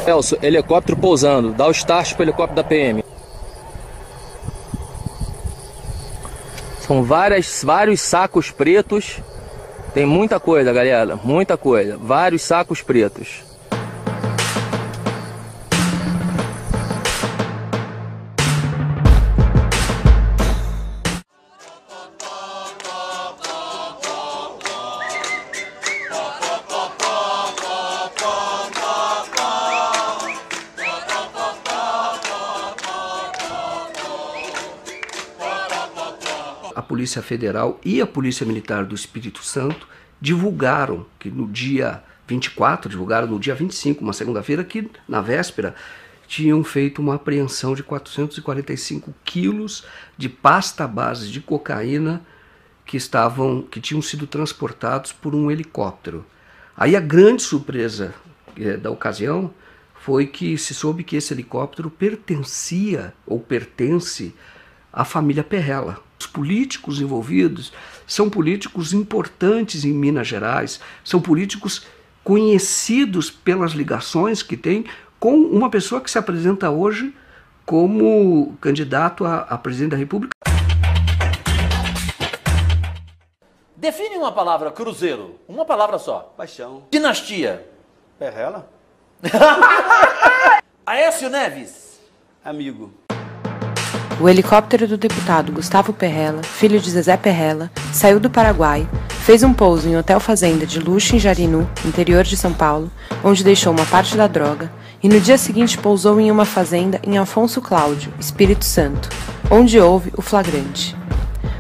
Celso, helicóptero pousando. Dá o start pro helicóptero da PM. São vários sacos pretos. Tem muita coisa, galera. Muita coisa. Vários sacos pretos. A Polícia Federal e a Polícia Militar do Espírito Santo divulgaram que no dia 24, divulgaram no dia 25, uma segunda-feira, que na véspera tinham feito uma apreensão de 445 quilos de pasta base de cocaína que tinham sido transportados por um helicóptero. Aí a grande surpresa da ocasião foi que se soube que esse helicóptero pertencia ou pertence à família Perrella. Os políticos envolvidos são políticos importantes em Minas Gerais, são políticos conhecidos pelas ligações que têm com uma pessoa que se apresenta hoje como candidato a presidente da República. Define uma palavra, cruzeiro. Uma palavra só. Paixão. Dinastia. Perrella? Aécio Neves. Amigo. O helicóptero do deputado Gustavo Perrella, filho de Zezé Perrella, saiu do Paraguai, fez um pouso em hotel fazenda de luxo em Jarinu, interior de São Paulo, onde deixou uma parte da droga, e no dia seguinte pousou em uma fazenda em Afonso Cláudio, Espírito Santo, onde houve o flagrante.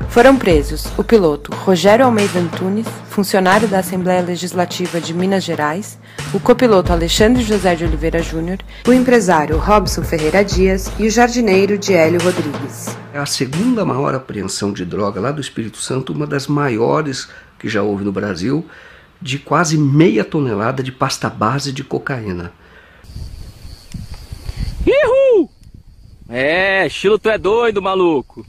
Foram presos o piloto Rogério Almeida Antunes, funcionário da Assembleia Legislativa de Minas Gerais, o copiloto Alexandre José de Oliveira Júnior, o empresário Robson Ferreira Dias e o jardineiro Diélio Rodrigues. É a segunda maior apreensão de droga lá do Espírito Santo, uma das maiores que já houve no Brasil, de quase meia tonelada de pasta base de cocaína. Ihu! Estilo tu é doido, maluco.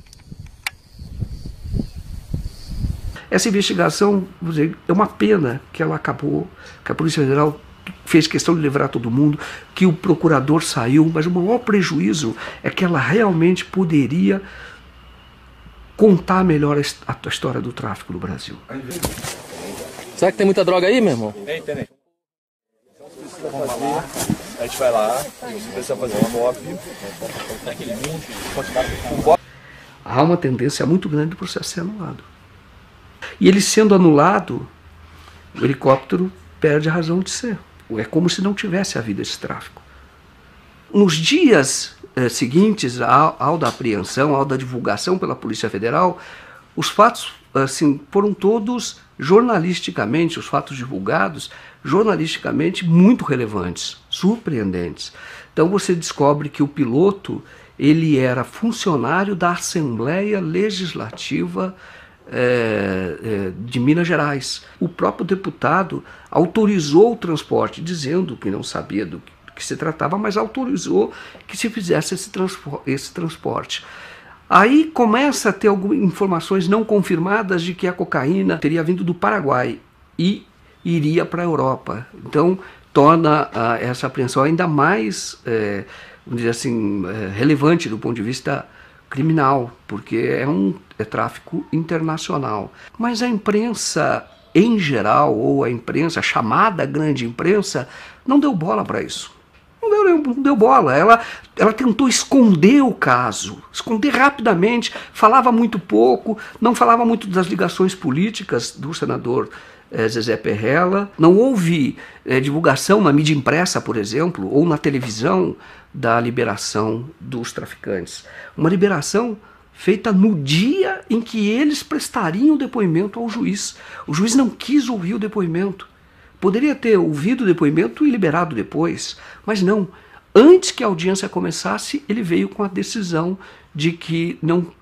Essa investigação, vou dizer, é uma pena que ela acabou, que a Polícia Federal fez questão de livrar todo mundo, que o procurador saiu, mas o maior prejuízo é que ela realmente poderia contar melhor a história do tráfico no Brasil. Será que tem muita droga aí, meu irmão? Tem. Vamos lá, a gente vai lá, você precisa fazer um copy. Há uma tendência muito grande do processo ser anulado. E ele sendo anulado, o helicóptero perde a razão de ser. É como se não tivesse havido esse tráfico. Nos dias seguintes ao da apreensão, ao da divulgação pela Polícia Federal, os fatos foram todos jornalisticamente, os fatos divulgados, jornalisticamente muito relevantes, surpreendentes. Então você descobre que o piloto ele era funcionário da Assembleia Legislativa de Minas Gerais. O próprio deputado autorizou o transporte, dizendo que não sabia do que se tratava, mas autorizou que se fizesse esse transporte. Aí começa a ter algumas informações não confirmadas de que a cocaína teria vindo do Paraguai e iria para a Europa. Então torna essa apreensão ainda mais, vamos dizer assim, relevante do ponto de vista criminal, porque é tráfico internacional. Mas a imprensa em geral, ou a imprensa, a chamada grande imprensa, não deu bola para isso. Não deu bola. Ela tentou esconder o caso, esconder rapidamente, falava muito pouco, não falava muito das ligações políticas do senador Zezé Perrella. Não houve divulgação na mídia impressa, por exemplo, ou na televisão da liberação dos traficantes. Uma liberação feita no dia em que eles prestariam o depoimento ao juiz. O juiz não quis ouvir o depoimento. Poderia ter ouvido o depoimento e liberado depois, mas não. Antes que a audiência começasse, ele veio com a decisão de que não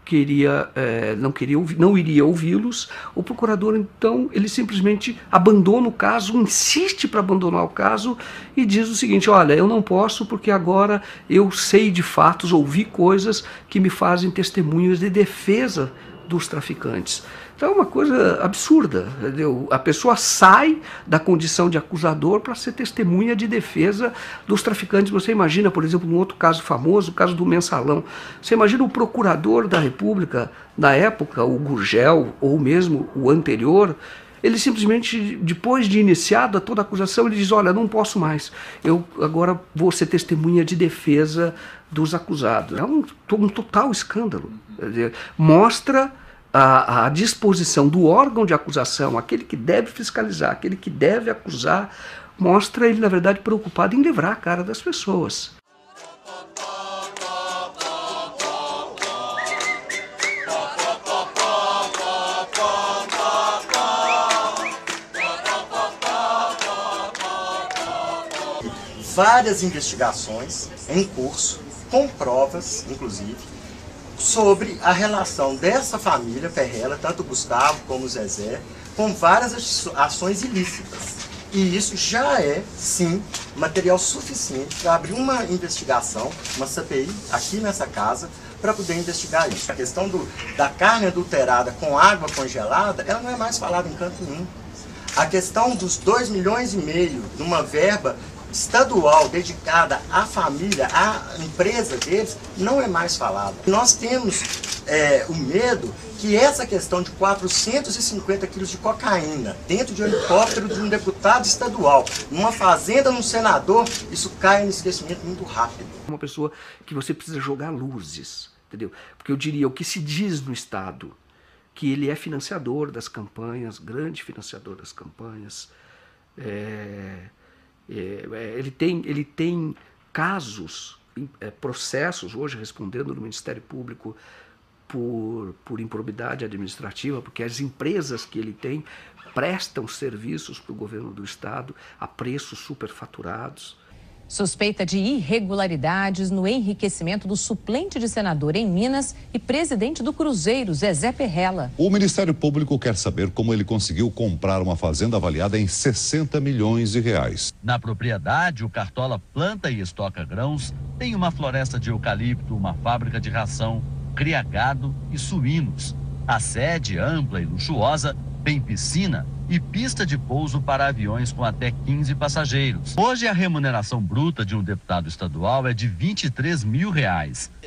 iria ouvi-los. O procurador, então, ele simplesmente abandona o caso, insiste para abandonar o caso e diz o seguinte: olha, eu não posso porque agora eu sei de fatos, ouvi coisas que me fazem testemunhas de defesa dos traficantes. Então é uma coisa absurda, entendeu? A pessoa sai da condição de acusador para ser testemunha de defesa dos traficantes. Você imagina, por exemplo, um outro caso famoso, o caso do Mensalão. Você imagina o procurador da República, na época, o Gurgel, ou mesmo o anterior, ele simplesmente, depois de iniciada toda a acusação, ele diz, olha, não posso mais, eu agora vou ser testemunha de defesa dos acusados. É um total escândalo. Quer dizer, mostra a disposição do órgão de acusação, aquele que deve fiscalizar, aquele que deve acusar, mostra ele, na verdade, preocupado em livrar a cara das pessoas. Várias investigações em curso, com provas, inclusive, sobre a relação dessa família Perrella, tanto o Gustavo como o Zezé, com várias ações ilícitas. E isso já é, sim, material suficiente para abrir uma investigação, uma CPI, aqui nessa casa, para poder investigar isso. A questão da carne adulterada com água congelada, ela não é mais falada em canto nenhum. A questão dos 2,5 milhões numa verba estadual dedicada à família, à empresa deles, não é mais falado. Nós temos o medo que essa questão de 450 quilos de cocaína dentro de um helicóptero de um deputado estadual, numa fazenda, num senador, isso cai no esquecimento muito rápido. Uma pessoa que você precisa jogar luzes, entendeu? Porque eu diria, o que se diz no Estado, que ele é financiador das campanhas, grande financiador das campanhas, ele tem casos, processos hoje respondendo no Ministério Público por improbidade administrativa, porque as empresas que ele tem prestam serviços para o governo do Estado a preços superfaturados. Suspeita de irregularidades no enriquecimento do suplente de senador em Minas e presidente do Cruzeiro, Zezé Perrella. O Ministério Público quer saber como ele conseguiu comprar uma fazenda avaliada em 60 milhões de reais. Na propriedade, o Cartola planta e estoca grãos, tem uma floresta de eucalipto, uma fábrica de ração, cria gado e suínos. A sede, ampla e luxuosa, tem piscina e pista de pouso para aviões com até 15 passageiros. Hoje a remuneração bruta de um deputado estadual é de R$23 mil.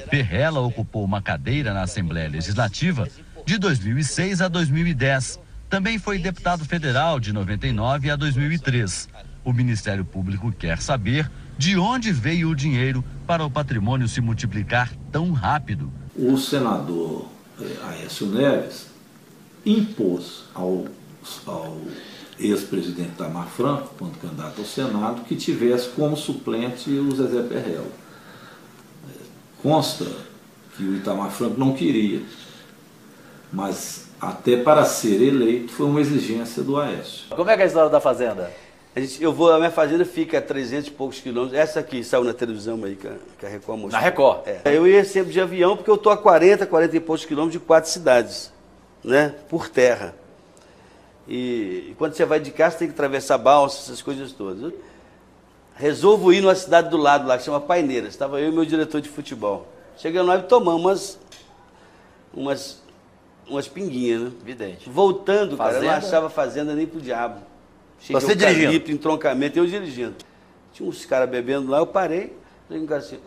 Perrella ocupou uma cadeira na Assembleia Legislativa de 2006 a 2010. Também foi deputado federal de 99 a 2003. O Ministério Público quer saber de onde veio o dinheiro para o patrimônio se multiplicar tão rápido. O senador Aécio Neves impôs ao ex-presidente Itamar Franco, quando candidato ao Senado, que tivesse como suplente o Zezé Perrella. Consta que o Itamar Franco não queria, mas até para ser eleito foi uma exigência do Aécio. Como é que é a história da fazenda? A minha fazenda fica a 300 e poucos quilômetros. Essa aqui saiu na televisão aí, que a Record mostrou. Na Record? Eu ia sempre de avião, porque eu estou a 40 e poucos quilômetros de 4 cidades, né, por terra. E quando você vai de carro, você tem que atravessar balsa, essas coisas todas. Eu resolvo ir numa cidade do lado lá, que chama Paineiras. Estava eu e meu diretor de futebol. Chegando lá e tomamos umas pinguinhas, né? Evidente. Voltando, cara, eu não achava fazenda nem pro diabo. Cheio Você de eucalipto, dirigindo? Entroncamento, eu dirigindo. Tinha uns caras bebendo lá, eu parei. Falei com o cara assim,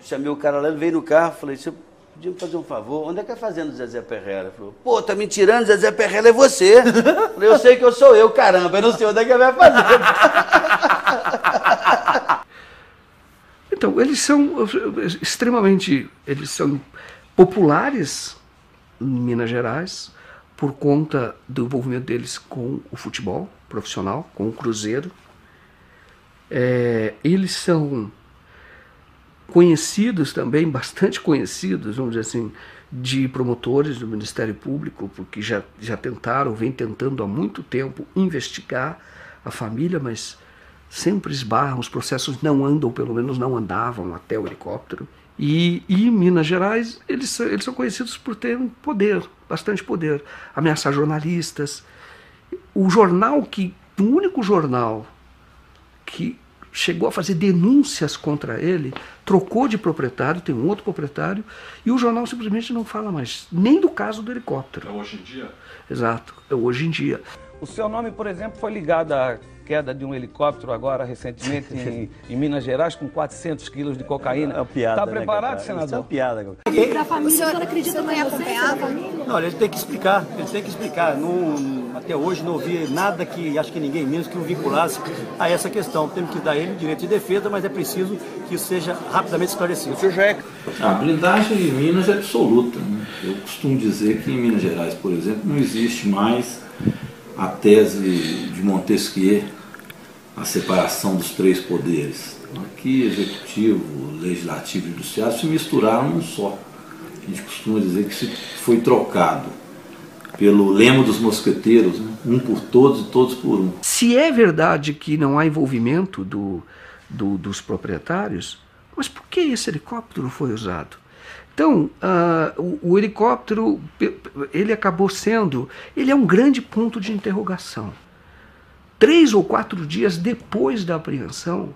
chamei o cara lá, ele veio no carro, falei, você podia me fazer um favor? Onde é que é a fazenda do Zezé Perrella? Ele falou, pô, tá me tirando, Zezé Perrella é você. Falei, eu sei que eu sou eu, caramba, eu não sei onde é que é a minha fazenda. Então, eles são populares em Minas Gerais por conta do envolvimento deles com o futebol profissional, com o Cruzeiro. Eles são conhecidos também, bastante conhecidos, vamos dizer assim, de promotores do Ministério Público, porque já tentaram, vem tentando há muito tempo investigar a família, mas sempre esbarram, os processos não andam, pelo menos não andavam até o helicóptero. E em Minas Gerais, eles são conhecidos por terem poder, bastante poder, ameaçar jornalistas. O único jornal que chegou a fazer denúncias contra ele, trocou de proprietário, tem um outro proprietário, e o jornal simplesmente não fala mais nem do caso do helicóptero. É hoje em dia? Exato, é hoje em dia. O seu nome, por exemplo, foi ligado à queda de um helicóptero agora, recentemente, em Minas Gerais, com 400 quilos de cocaína. É uma piada, Está preparado, né, senador? Isso é uma piada. Da família, o senhor acredita que acompanhar a família? Não, ele tem que explicar, até hoje não ouvi nada que, acho que ninguém menos que o vinculasse a essa questão. Temos que dar ele direito de defesa, mas é preciso que isso seja rapidamente esclarecido. O senhor já é... A blindagem em Minas é absoluta, né? Eu costumo dizer que em Minas Gerais, por exemplo, não existe mais a tese de Montesquieu, a separação dos três poderes. Aqui, executivo, legislativo e judiciário se misturaram num só. A gente costuma dizer que se foi trocado pelo lema dos mosqueteiros, né? Um por todos e todos por um. Se é verdade que não há envolvimento dos proprietários, mas por que esse helicóptero foi usado? Então, o helicóptero, ele acabou sendo, ele é um grande ponto de interrogação. 3 ou 4 dias depois da apreensão,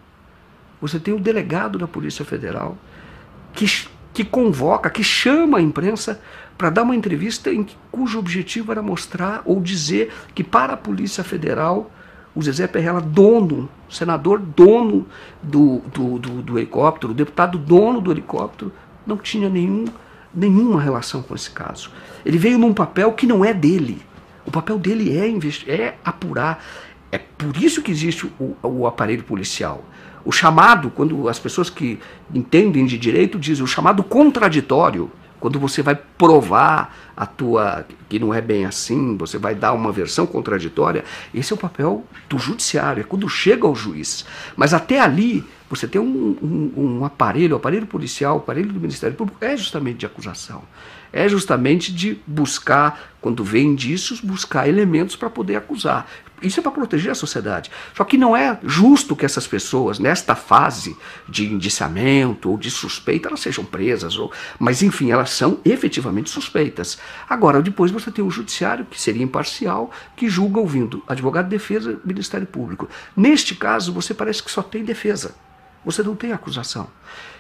você tem o delegado da Polícia Federal que convoca, que chama a imprensa para dar uma entrevista cujo objetivo era mostrar ou dizer que para a Polícia Federal, o Zezé Perrella, dono, senador dono do helicóptero, o deputado dono do helicóptero, não tinha nenhuma relação com esse caso. Ele veio num papel que não é dele. O papel dele é apurar. É por isso que existe o aparelho policial. O chamado, quando as pessoas que entendem de direito dizem, o chamado contraditório, quando você vai provar que não é bem assim, você vai dar uma versão contraditória, esse é o papel do judiciário, é quando chega ao juiz. Mas até ali, você tem um aparelho policial, o aparelho do Ministério Público, é justamente de acusação. É justamente de buscar, quando vê indícios, buscar elementos para poder acusar. Isso é para proteger a sociedade. Só que não é justo que essas pessoas, nesta fase de indiciamento ou de suspeita, elas sejam presas. Mas, enfim, elas são efetivamente suspeitas. Agora, depois você tem o judiciário, que seria imparcial, que julga ouvindo advogado de defesa e Ministério Público. Neste caso, você parece que só tem defesa. Você não tem acusação.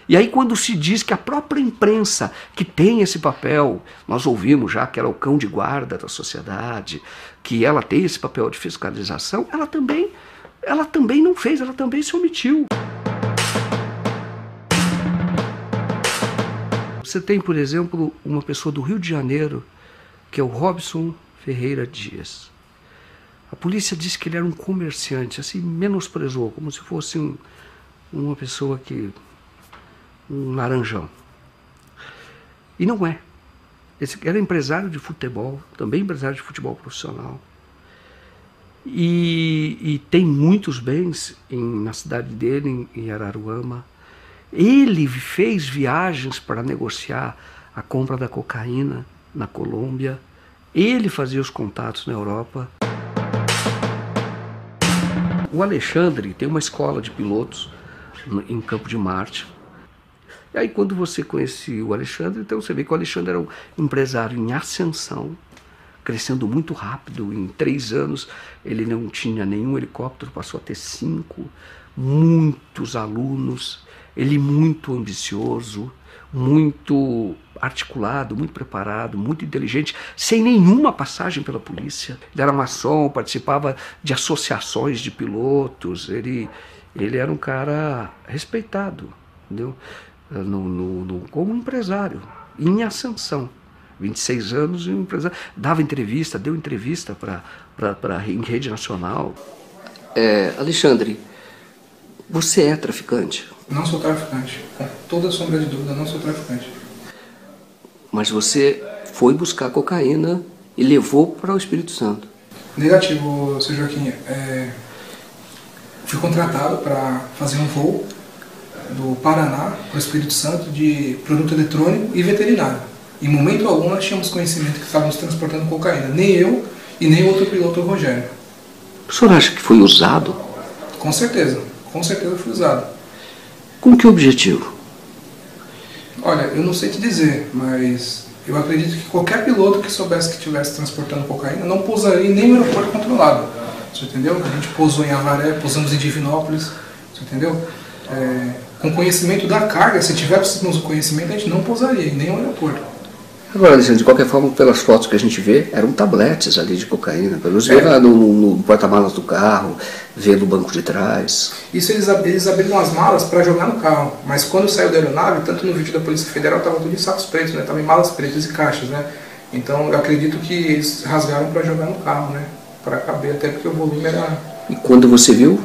E aí quando se diz que a própria imprensa que tem esse papel, nós ouvimos já que ela é o cão de guarda da sociedade, que ela tem esse papel de fiscalização, ela também não fez, ela também se omitiu. Você tem, por exemplo, uma pessoa do Rio de Janeiro, que é o Robson Ferreira Dias. A polícia disse que ele era um comerciante, assim, menosprezou, como se fosse uma pessoa um laranjão. E não é. Esse era empresário de futebol, também empresário de futebol profissional. E tem muitos bens na cidade dele, em Araruama. Ele fez viagens para negociar a compra da cocaína na Colômbia. Ele fazia os contatos na Europa. O Alexandre tem uma escola de pilotos em Campo de Marte. E aí quando você conhecia o Alexandre, então você vê que o Alexandre era um empresário em ascensão, crescendo muito rápido. Em 3 anos ele não tinha nenhum helicóptero, passou a ter 5, muitos alunos, ele muito ambicioso, muito articulado, muito preparado, muito inteligente, sem nenhuma passagem pela polícia. Ele era maçom, participava de associações de pilotos, ele era um cara respeitado, entendeu? Como empresário, em ascensão. 26 anos e um empresário. Deu entrevista em rede nacional. Alexandre, você é traficante? Não sou traficante. Com toda sombra de dúvida, não sou traficante. Mas você foi buscar cocaína e levou para o Espírito Santo? Negativo, Sr. Joaquim. Fui contratado para fazer um voo do Paraná para o Espírito Santo de produto eletrônico e veterinário. Em momento algum nós tínhamos conhecimento que estávamos transportando cocaína. Nem eu e nem outro piloto, o Rogério. O senhor acha que foi usado? Com certeza foi usado. Com que objetivo? Olha, eu não sei te dizer, mas eu acredito que qualquer piloto que soubesse que estivesse transportando cocaína não pousaria em nenhum aeroporto controlado. Você entendeu? A gente pousou em Avaré, pousamos em Divinópolis. Você entendeu? Com conhecimento da carga, se tivéssemos o conhecimento, a gente não pousaria em nenhum aeroporto. Agora, Alexandre, de qualquer forma, pelas fotos que a gente vê, eram tabletes ali de cocaína. Pelo menos vê lá no porta-malas do carro, vê no banco de trás. Isso eles abriram as malas para jogar no carro. Mas quando saiu da aeronave, tanto no vídeo da Polícia Federal, estava tudo em sacos pretos, né? Estava em malas pretas e caixas, né? Então eu acredito que eles rasgaram para jogar no carro, né? Para caber, até porque o volume era... E quando você viu?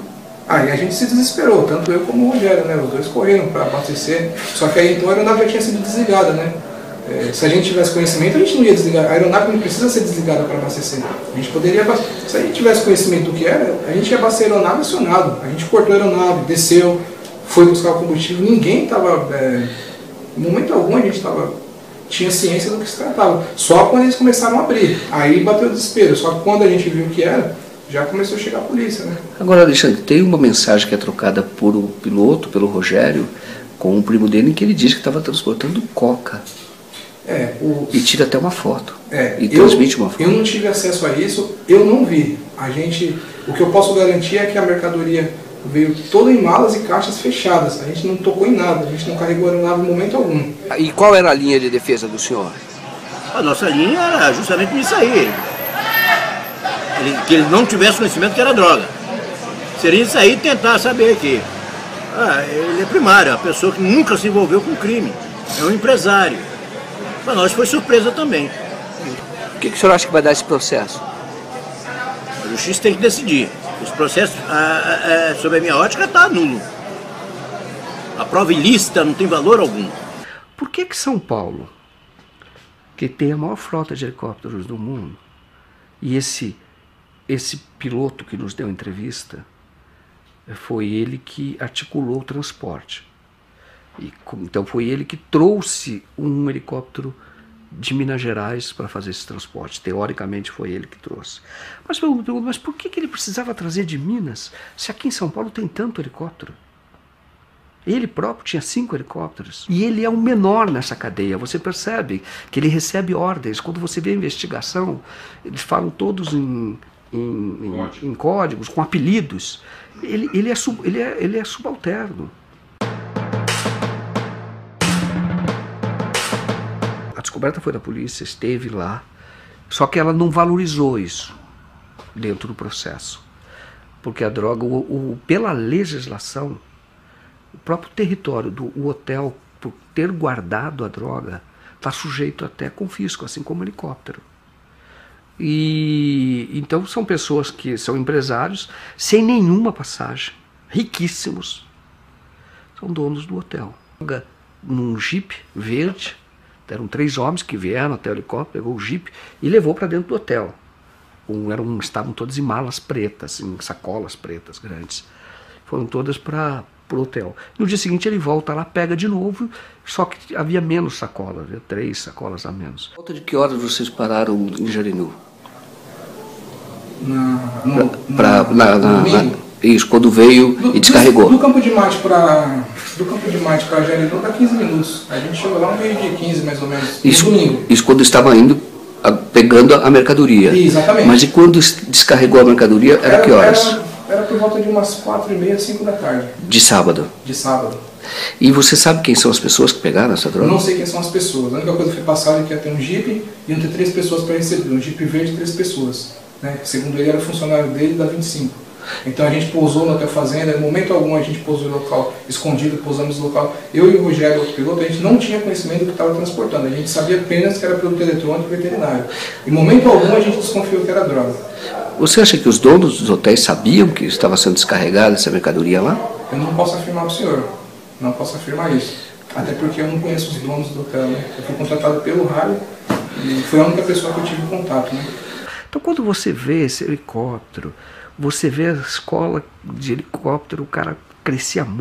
Aí a gente se desesperou, tanto eu como o Rogério, né? Os dois correram para abastecer. Só que aí então a aeronave já tinha sido desligada, né? Se a gente tivesse conhecimento, a gente não ia desligar. A aeronave não precisa ser desligada para abastecer. A gente poderia abastecer. Se a gente tivesse conhecimento do que era, a gente ia abastecer a aeronave acionado. A gente cortou a aeronave, desceu, foi buscar o combustível. Ninguém estava... em momento algum a gente tinha ciência do que se tratava. Só quando eles começaram a abrir. Aí bateu o desespero. Só que quando a gente viu o que era, já começou a chegar a polícia, né? Agora, Alexandre, tem uma mensagem que é trocada por o piloto, pelo Rogério, com o primo dele, em que ele diz que estava transportando coca. E tira até uma foto. E transmite uma foto. Eu não tive acesso a isso, eu não vi. O que eu posso garantir é que a mercadoria veio toda em malas e caixas fechadas. A gente não tocou em nada, a gente não carregou a aeronave em momento algum. E qual era a linha de defesa do senhor? A nossa linha era justamente isso aí. Que ele não tivesse conhecimento que era droga. Seria isso aí tentar saber que ele é primário, a pessoa que nunca se envolveu com crime. É um empresário. Para nós foi surpresa também. O que o senhor acha que vai dar esse processo? A justiça tem que decidir. Esse processo, sob a minha ótica, está nulo. A prova ilícita não tem valor algum. Por que São Paulo, que tem a maior frota de helicópteros do mundo, e esse piloto que nos deu entrevista, foi ele que articulou o transporte? Então foi ele que trouxe um helicóptero de Minas Gerais para fazer esse transporte. Teoricamente foi ele que trouxe. Mas eu me pergunto, mas por que ele precisava trazer de Minas, se aqui em São Paulo tem tanto helicóptero? Ele próprio tinha 5 helicópteros. E ele é o menor nessa cadeia. Você percebe que ele recebe ordens. Quando você vê a investigação, eles falam todos em códigos, com apelidos. Ele é subalterno. A descoberta foi da polícia, esteve lá, só que ela não valorizou isso dentro do processo. Porque a droga, pela legislação, o próprio território do hotel, por ter guardado a droga, está sujeito até a confisco, assim como o helicóptero. E então são pessoas que são empresários, sem nenhuma passagem, riquíssimos, são donos do hotel. Num Jeep verde, eram 3 homens que vieram até o helicóptero, pegou o Jeep e levou para dentro do hotel. Estavam todos em malas pretas, em sacolas pretas grandes. Foram todas para o hotel. No dia seguinte ele volta lá, pega de novo, só que havia menos sacolas, havia 3 sacolas a menos. Volta de que horas vocês pararam em Jarinu? Isso, quando veio e descarregou. Do Campo de Marte para Jarinu dá 15 minutos. A gente chegou lá um meio dia 15 mais ou menos. Isso quando estava indo, pegando a mercadoria. Exatamente. Mas e quando descarregou a mercadoria, era que horas? Era por volta de umas 4h30, 5 da tarde. De sábado? De sábado. E você sabe quem são as pessoas que pegaram essa droga? Eu não sei quem são as pessoas. A única coisa que foi passada é que ia ter um Jeep e iam ter 3 pessoas para receber. Um Jeep verde, 3 pessoas. Né? Segundo ele, era funcionário dele da 25. Então a gente pousou no Hotel Fazenda, em momento algum a gente pousou no local escondido, pousamos no local. Eu e o Rogério, o piloto, a gente não tinha conhecimento do que estava transportando. A gente sabia apenas que era produto eletrônico e veterinário. Em momento algum a gente desconfiou que era droga. Você acha que os donos dos hotéis sabiam que estava sendo descarregada essa mercadoria lá? Eu não posso afirmar para o senhor. Não posso afirmar isso. Até porque eu não conheço os donos do hotel, né? Eu fui contratado pelo rádio e foi a única pessoa que eu tive contato, né? Então quando você vê esse helicóptero, você vê a escola de helicóptero, o cara crescendo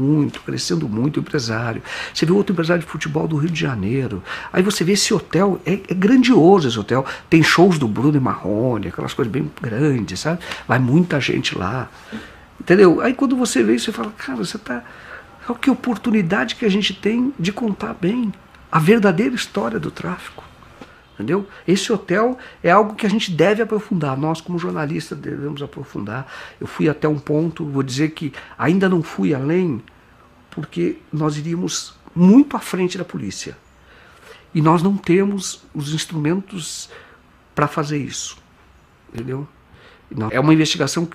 muito, o empresário. Você vê outro empresário de futebol do Rio de Janeiro. Aí você vê esse hotel, é grandioso esse hotel. Tem shows do Bruno e Marrone, aquelas coisas bem grandes, sabe? Vai muita gente lá. Entendeu? Aí quando você vê isso, você fala, cara, você tá... Olha que oportunidade que a gente tem de contar bem a verdadeira história do tráfico. Entendeu? Esse hotel é algo que a gente deve aprofundar, nós como jornalistas devemos aprofundar. Eu fui até um ponto, vou dizer que ainda não fui além, porque nós iríamos muito à frente da polícia. E nós não temos os instrumentos para fazer isso. Entendeu? É uma investigação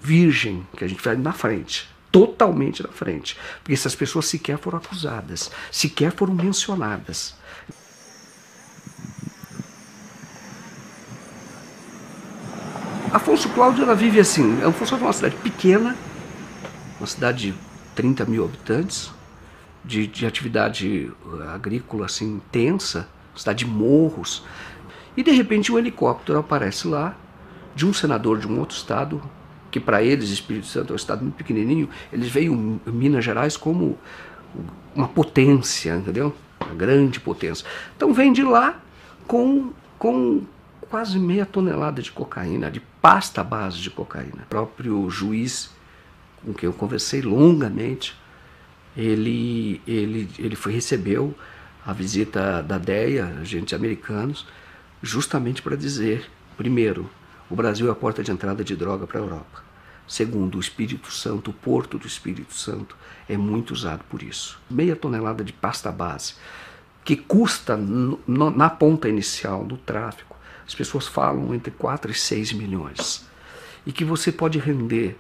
virgem que a gente vai na frente, totalmente na frente. Porque essas pessoas sequer foram acusadas, sequer foram mencionadas. Afonso Cláudio, ela vive assim, Afonso é uma cidade pequena, uma cidade de 30 mil habitantes, de atividade agrícola assim intensa, cidade de morros, e de repente um helicóptero aparece lá, de um senador de um outro estado, que para eles, Espírito Santo é um estado muito pequenininho, eles veem Minas Gerais como uma potência, entendeu? Uma grande potência. Então vem de lá com quase meia tonelada de cocaína, de pasta à base de cocaína. O próprio juiz com quem eu conversei longamente, ele recebeu a visita da DEA, agentes americanos, justamente para dizer, primeiro, o Brasil é a porta de entrada de droga para a Europa. Segundo, o Espírito Santo, o porto do Espírito Santo é muito usado por isso. Meia tonelada de pasta base, que custa na ponta inicial do tráfico, as pessoas falam entre 4 e 6 milhões. E que você pode render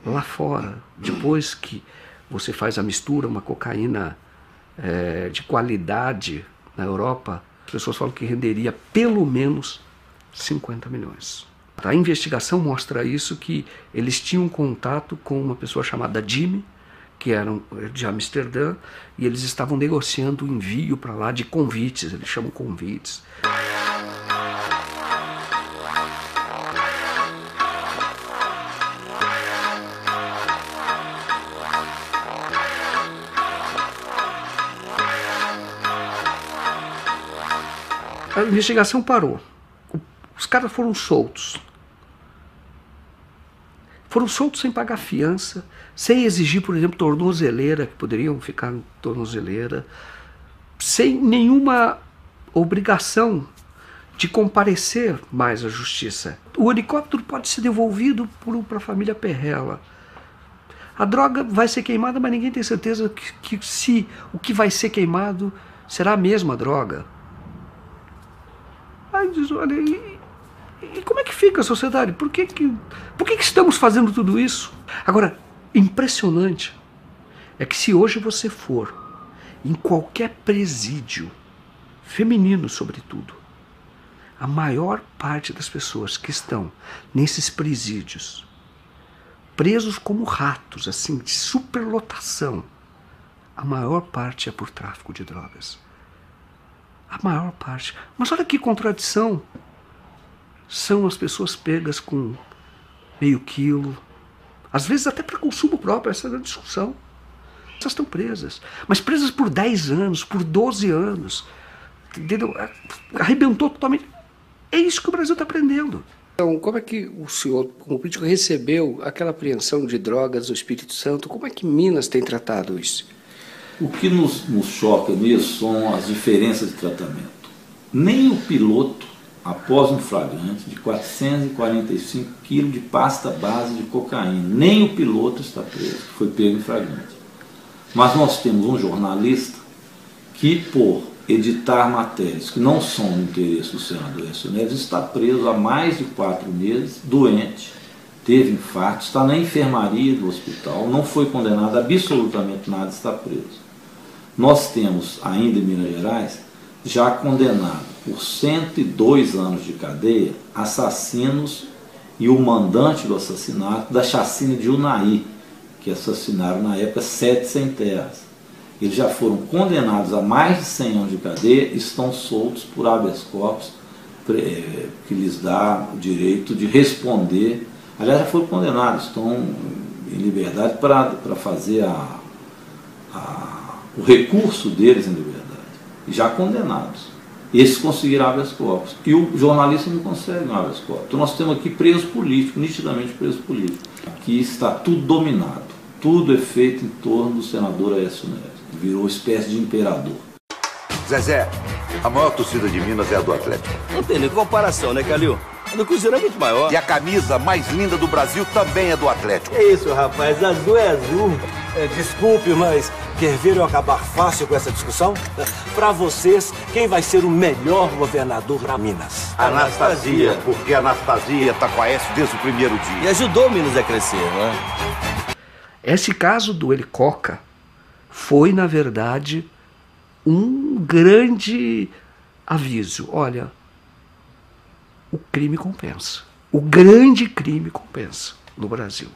lá fora, depois que você faz a mistura, uma cocaína de qualidade na Europa, as pessoas falam que renderia pelo menos 50 milhões. A investigação mostra isso, que eles tinham contato com uma pessoa chamada Jimmy, que era de Amsterdã, e eles estavam negociando o envio para lá de convites, eles chamam convites. A investigação parou. Os caras foram soltos. Foram soltos sem pagar fiança, sem exigir, por exemplo, tornozeleira, que poderiam ficar em tornozeleira, sem nenhuma obrigação de comparecer mais à justiça. O helicóptero pode ser devolvido para a família Perrella. A droga vai ser queimada, mas ninguém tem certeza que se o que vai ser queimado será a mesma droga. Aí diz, olha, e como é que fica a sociedade? Por que estamos fazendo tudo isso? Agora, impressionante é que se hoje você for em qualquer presídio, feminino sobretudo, a maior parte das pessoas que estão nesses presídios, presos como ratos, assim, de superlotação, a maior parte é por tráfico de drogas. A maior parte. Mas olha que contradição. São as pessoas pegas com meio quilo, às vezes até para consumo próprio, essa é a discussão. Essas estão presas, mas presas por 10 anos, por 12 anos. Entendeu? Arrebentou totalmente. É isso que o Brasil está aprendendo. Então, como é que o senhor, como político, recebeu aquela apreensão de drogas no Espírito Santo? Como é que Minas tem tratado isso? O que nos choca nisso são as diferenças de tratamento. Nem o piloto, após um flagrante de 445 quilos de pasta base de cocaína, nem o piloto está preso, que foi pego em flagrante. Mas nós temos um jornalista que, por editar matérias que não são do interesse do senador Aécio Neves, está preso há mais de 4 meses, doente, teve infarto, está na enfermaria do hospital, não foi condenado a absolutamente nada, está preso. Nós temos ainda em Minas Gerais, já condenado por 102 anos de cadeia, assassinos e o mandante do assassinato da chacina de Unai, que assassinaram na época 7 sem-terras. Eles já foram condenados a mais de 100 anos de cadeia e estão soltos por habeas corpus, que lhes dá o direito de responder. Aliás, já foram condenados, estão em liberdade para fazer o recurso deles em liberdade, e já condenados. Esses conseguiram habeas corpus. E o jornalista não consegue um habeas corpus. Então nós temos aqui preso político, nitidamente preso político. Aqui está tudo dominado. Tudo é feito em torno do senador Aécio Neves. Virou espécie de imperador. Zezé, A maior torcida de Minas é a do Atlético. Não tem nem comparação, né, Calil? A do Cruzeiro é muito maior. E a camisa mais linda do Brasil também é do Atlético. É isso, rapaz. Azul é azul. Desculpe, mas quer ver eu acabar fácil com essa discussão? Para vocês, quem vai ser o melhor governador da Minas? Anastasia, porque a Anastasia está com a Aécio desde o primeiro dia. E ajudou Minas a crescer, né? Esse caso do Helicoca foi, na verdade, um grande aviso. Olha, o crime compensa. O grande crime compensa no Brasil.